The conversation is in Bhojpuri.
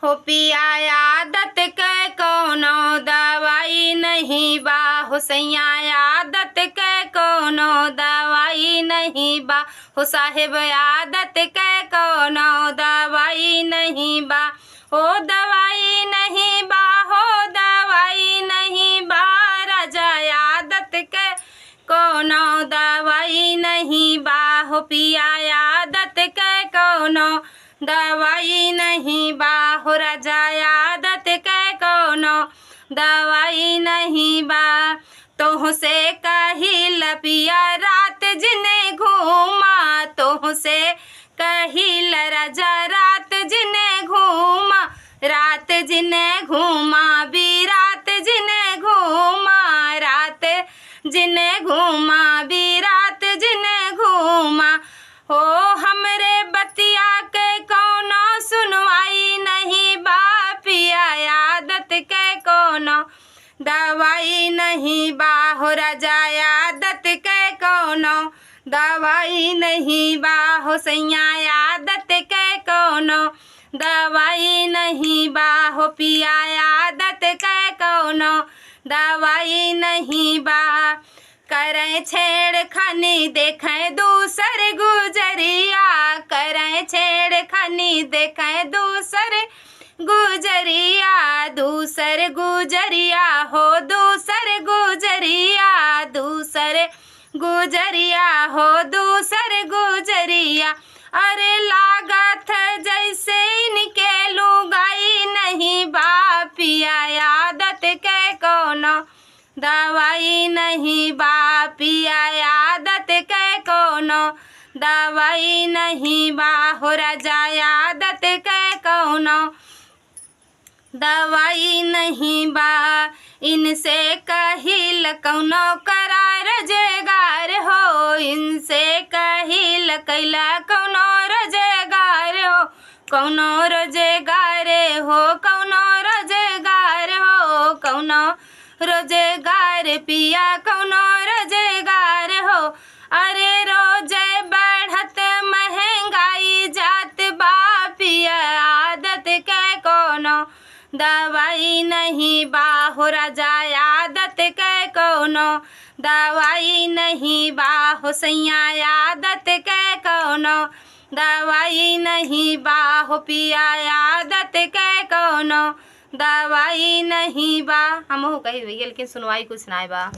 हो पिया आदत के कोनो दवाई नहीं बा, हो सैया आदत के कोनो दवाई नहीं बा, हो साहेब आदत के कोनो दवाई नहीं बा, हो दवाई नहीं बा, हो दवाई नहीं बा, राजा आदत के कोनो दवाई नहीं बा, हो पिया आदत के कोनो दवाई नहीं बा, हो राजा आदत के कोनो दवाई नहीं बा। तोह से कहिल पिया रात जिने घूमा, तोह से कहिल राजा रात जिने घूमा, रात जिने घूमा भी रात जिने घूमा, रात जिने घूमा भी रात जिने घूमा, हो हमरे बतिया के कोनो सुनवाई नहीं बा, पिया आदत के कोनो दवाई नहीं बा, हो राजा आदत के कोनो दवाई नहीं बा, हो सैया आदत के कोनो दवाई नहीं बा, हो पिया आदत के कोनो दवाई नहीं बा। करें छेड़खानी देखें दूसर गुजरिया, करें छेड़खानी देखें दूसर गुजरिया, दूसर गुजरिया हो दूसर गुजरिया, दूसर गुजरिया हो दूसर गुजरिया, अरे लागत जैसे इनके लुगाई नहीं बा, पिया आदत के कोनो दवाई नहीं बा, पिया आदत के कोनो दवाई नहीं बा, हो राजा आदत के कोनो दवाई नहीं बा। इनसे कहिल कौनो करा रोजगार हो, इनसे कहिल कैला कौनो रोजगार हो, कौनो रोजगार हो, कौनो रोजगार हो, कौनो रोजगार पिया कौनो रोजगार हो, अरे रोज बढ़त महंगाई जात बा, पिया आदत के कोनो दवाई नहीं बा, हो राजा आदत के कोनो दवाई नहीं बा, हो सैया आदत के कोनो दवाई नहीं बा, हो पिया आदत के कोनो दवाई नहीं बा। हम हो कही भैया लेकिन सुनवाई कुछ ना बा।